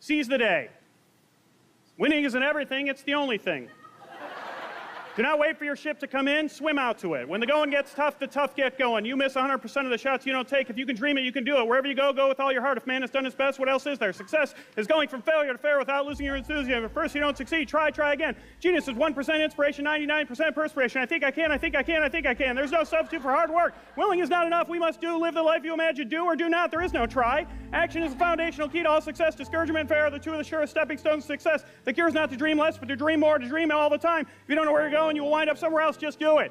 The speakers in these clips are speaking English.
Seize the day. Winning isn't everything, it's the only thing. Do not wait for your ship to come in, swim out to it. When the going gets tough, the tough get going. You miss 100% of the shots you don't take. If you can dream it, you can do it. Wherever you go, go with all your heart. If man has done his best, what else is there? Success is going from failure to failure without losing your enthusiasm. If first you don't succeed, try again. Genius is 1% inspiration, 99% perspiration. I think I can. There's no substitute for hard work. Willing is not enough. We must do, live the life you imagine. Do or do not. There is no try. Action is the foundational key to all success. Discouragement and failure are the two of the surest stepping stones to success. The cure is not to dream less, but to dream more, to dream all the time. If you don't know where you're going, you will wind up somewhere else. Just do it.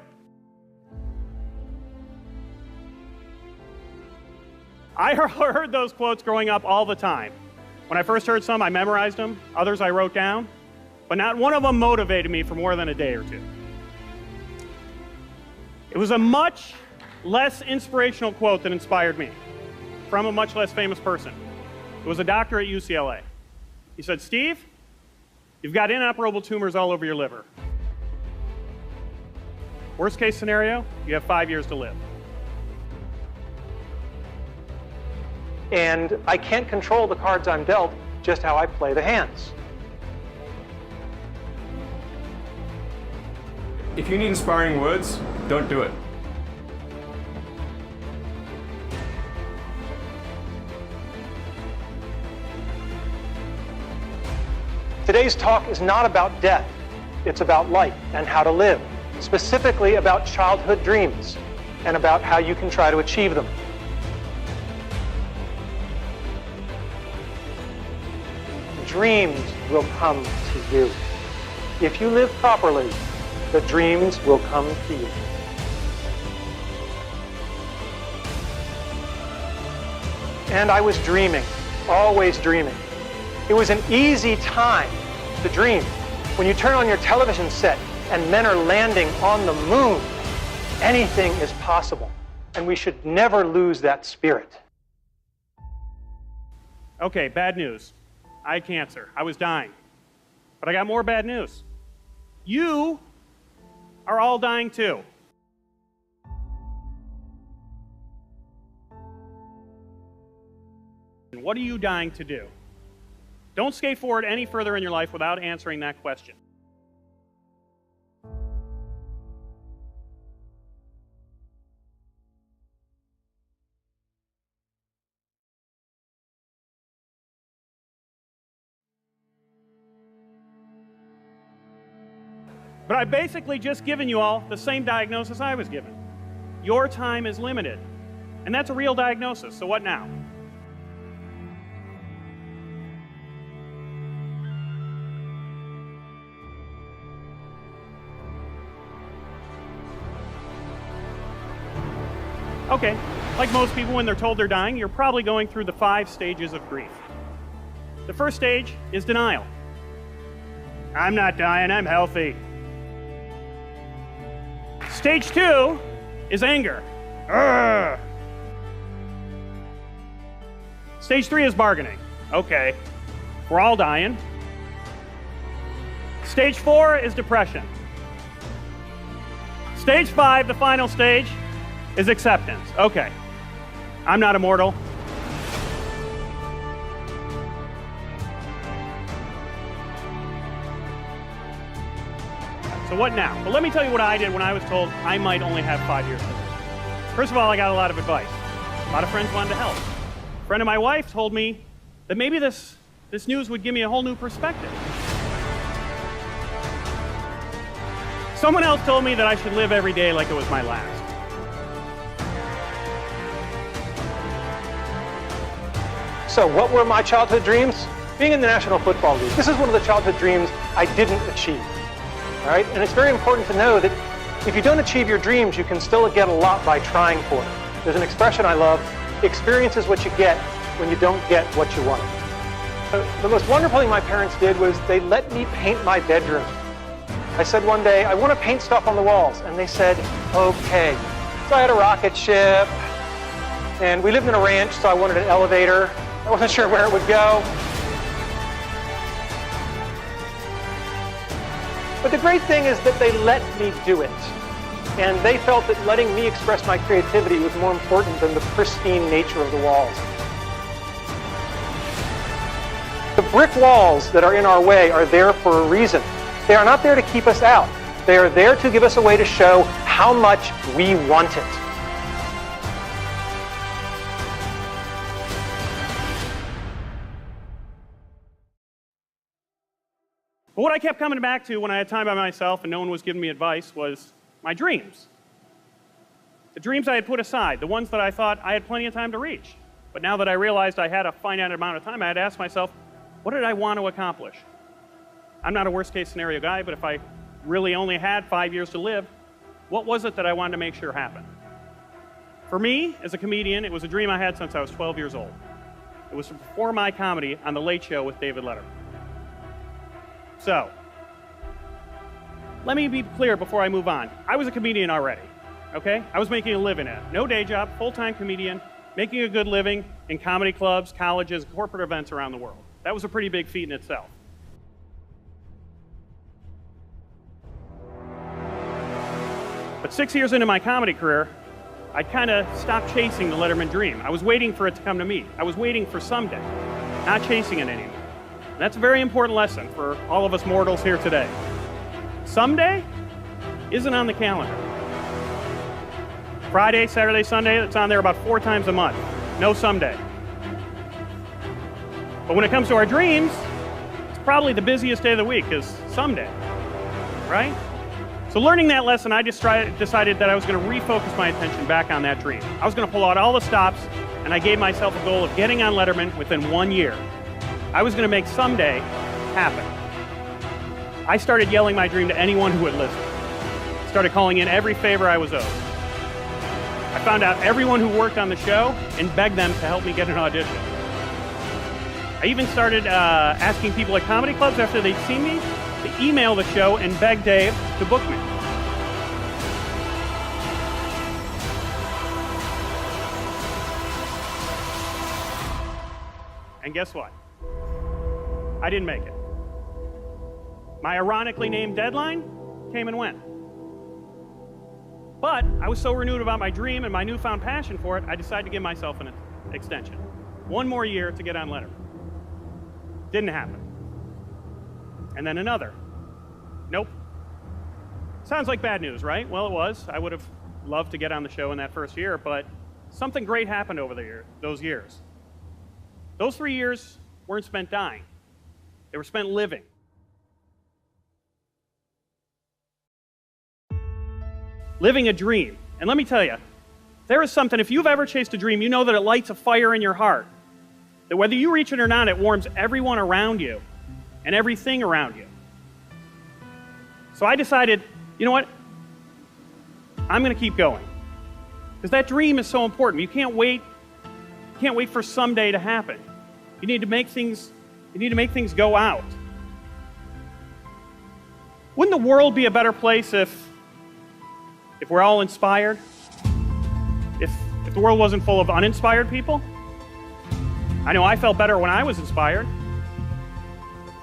I heard those quotes growing up all the time. When I first heard some, I memorized them. Others I wrote down. But not one of them motivated me for more than a day or two. It was a much less inspirational quote that inspired me, from a much less famous person. It was a doctor at UCLA. He said, "Steve, you've got inoperable tumors all over your liver. Worst case scenario, you have 5 years to live. And I can't control the cards I'm dealt, just how I play the hands." If you need inspiring words, don't do it. Today's talk is not about death. It's about life and how to live, specifically about childhood dreams and about how you can try to achieve them. Dreams will come to you. If you live properly, the dreams will come to you. And I was dreaming, always dreaming. It was an easy time to dream. When you turn on your television set and men are landing on the moon, anything is possible. And we should never lose that spirit. Okay, bad news. I had cancer. I was dying. But I got more bad news. You are all dying too. And what are you dying to do? Don't skate forward any further in your life without answering that question. But I've basically just given you all the same diagnosis I was given. Your time is limited. And that's a real diagnosis, so what now? Okay, like most people when they're told they're dying, you're probably going through the 5 stages of grief. The first stage is denial. I'm not dying, I'm healthy. Stage 2 is anger. Urgh. Stage 3 is bargaining. Okay, we're all dying. Stage 4 is depression. Stage 5, the final stage, is acceptance. Okay, I'm not immortal. So what now? Well, let me tell you what I did when I was told I might only have 5 years to live. First of all, I got a lot of advice. A lot of friends wanted to help. A friend of my wife told me that maybe this news would give me a whole new perspective. Someone else told me that I should live every day like it was my last. So what were my childhood dreams? Being in the National Football League. This is one of the childhood dreams I didn't achieve. All right? And it's very important to know that if you don't achieve your dreams, you can still get a lot by trying for it. There's an expression I love, experience is what you get when you don't get what you want. The most wonderful thing my parents did was they let me paint my bedroom. I said one day, I want to paint stuff on the walls. And they said, okay. So I had a rocket ship, and we lived in a ranch, so I wanted an elevator. I wasn't sure where it would go. But the great thing is that they let me do it. And they felt that letting me express my creativity was more important than the pristine nature of the walls. The brick walls that are in our way are there for a reason. They are not there to keep us out. They are there to give us a way to show how much we want it. But what I kept coming back to when I had time by myself and no one was giving me advice was my dreams. The dreams I had put aside, the ones that I thought I had plenty of time to reach. But now that I realized I had a finite amount of time, I had to ask myself, what did I want to accomplish? I'm not a worst-case scenario guy, but if I really only had 5 years to live, what was it that I wanted to make sure happened? For me, as a comedian, it was a dream I had since I was 12 years old. It was to perform my comedy on The Late Show with David Letterman. So, let me be clear before I move on. I was a comedian already, okay? I was making a living at it. No day job, full-time comedian, making a good living in comedy clubs, colleges, corporate events around the world. That was a pretty big feat in itself. But 6 years into my comedy career, I kind of stopped chasing the Letterman dream. I was waiting for it to come to me. I was waiting for someday, not chasing it anymore. And that's a very important lesson for all of us mortals here today. Someday isn't on the calendar. Friday, Saturday, Sunday, it's on there about 4 times a month. No someday. But when it comes to our dreams, it's probably the busiest day of the week is someday, right? So learning that lesson, I just decided that I was going to refocus my attention back on that dream. I was going to pull out all the stops, and I gave myself a goal of getting on Letterman within 1 year. I was going to make someday happen. I started yelling my dream to anyone who would listen. Started calling in every favor I was owed. I found out everyone who worked on the show and begged them to help me get an audition. I even started asking people at comedy clubs after they'd seen me to email the show and beg Dave to book me. And guess what? I didn't make it. My ironically named deadline came and went. But I was so renewed about my dream and my newfound passion for it, I decided to give myself an extension. 1 more year to get on Letterman. Didn't happen. And then another. Nope. Sounds like bad news, right? Well, it was. I would have loved to get on the show in that first year, but something great happened over those years. Those 3 years weren't spent dying. They were spent living. Living a dream. And let me tell you, there is something, if you've ever chased a dream, you know that it lights a fire in your heart. That whether you reach it or not, it warms everyone around you and everything around you. So I decided, you know what? I'm going to keep going. Because that dream is so important. You can't wait for someday to happen. You need to make things go out. Wouldn't the world be a better place if we're all inspired? If the world wasn't full of uninspired people? I know I felt better when I was inspired.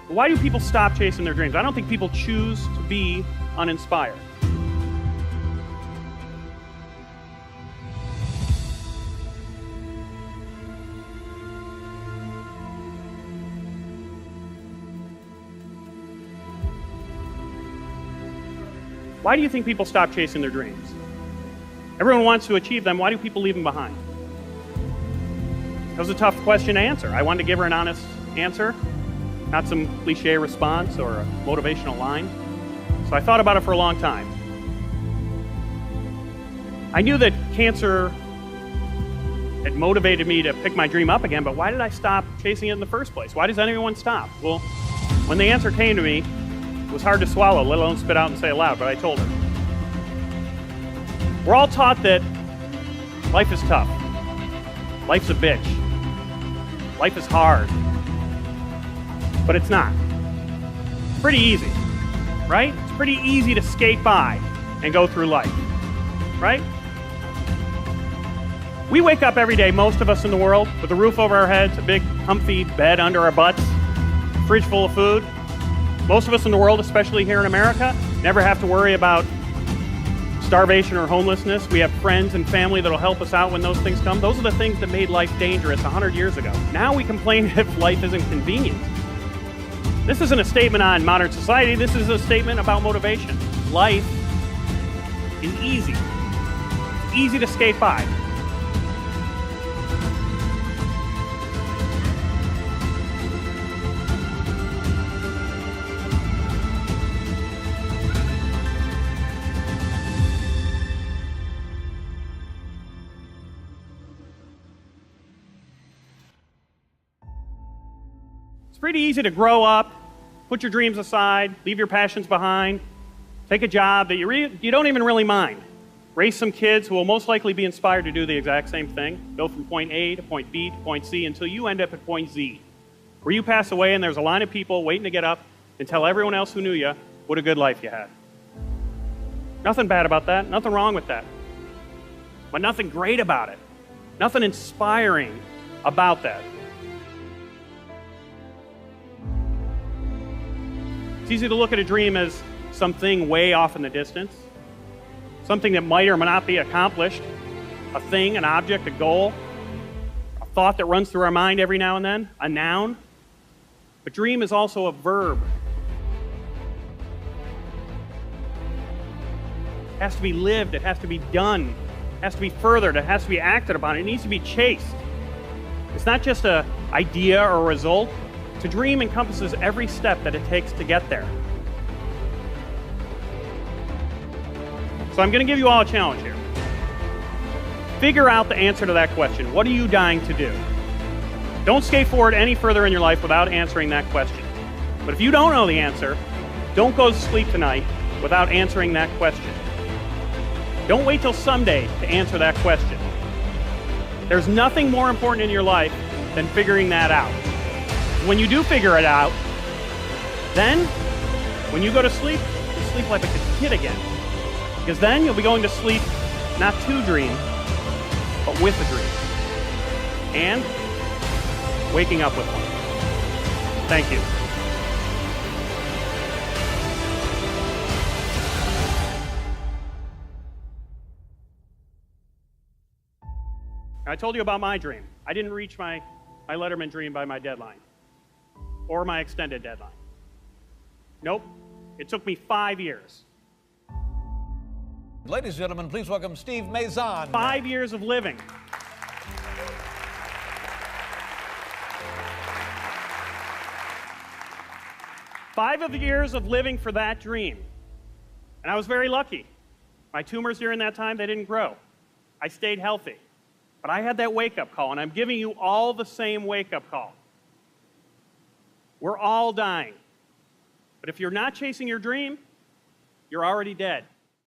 But why do people stop chasing their dreams? I don't think people choose to be uninspired. Why do you think people stop chasing their dreams? Everyone wants to achieve them. Why do people leave them behind? That was a tough question to answer. I wanted to give her an honest answer, not some cliche response or a motivational line. So I thought about it for a long time. I knew that cancer had motivated me to pick my dream up again, but why did I stop chasing it in the first place? Why does anyone stop? Well, when the answer came to me, it was hard to swallow, let alone spit out and say aloud, but I told her. We're all taught that life is tough. Life's a bitch. Life is hard. But it's not. It's pretty easy, right? It's pretty easy to skate by and go through life, right? We wake up every day, most of us in the world, with a roof over our heads, a big comfy bed under our butts, a fridge full of food. Most of us in the world, especially here in America, never have to worry about starvation or homelessness. We have friends and family that'll help us out when those things come. Those are the things that made life dangerous 100 years ago. Now we complain if life isn't convenient. This isn't a statement on modern society. This is a statement about motivation. Life is easy. It's easy to skate by. It's pretty easy to grow up, put your dreams aside, leave your passions behind, take a job that you don't even really mind, raise some kids who will most likely be inspired to do the exact same thing, go from point A to point B to point C until you end up at point Z, where you pass away and there's a line of people waiting to get up and tell everyone else who knew you what a good life you had. Nothing bad about that, nothing wrong with that, but nothing great about it, nothing inspiring about that. It's easy to look at a dream as something way off in the distance, something that might or might not be accomplished, a thing, an object, a goal, a thought that runs through our mind every now and then, a noun. But dream is also a verb. It has to be lived, it has to be done, it has to be furthered, it has to be acted upon, it needs to be chased. It's not just an idea or a result. To dream encompasses every step that it takes to get there. So I'm going to give you all a challenge here. Figure out the answer to that question. What are you dying to do? Don't skate forward any further in your life without answering that question. But if you don't know the answer, don't go to sleep tonight without answering that question. Don't wait till someday to answer that question. There's nothing more important in your life than figuring that out. When you do figure it out, then when you go to sleep, you sleep like a kid again. Because then you'll be going to sleep not to dream, but with a dream. And waking up with one. Thank you. I told you about my dream. I didn't reach my Letterman dream by my deadline. Or my extended deadline. Nope. It took me 5 years. Ladies and gentlemen, please welcome Steve Mazan. 5 years of living. Five of the years of living for that dream. And I was very lucky. My tumors during that time, they didn't grow. I stayed healthy. But I had that wake-up call, and I'm giving you all the same wake-up call. We're all dying. But if you're not chasing your dream, you're already dead.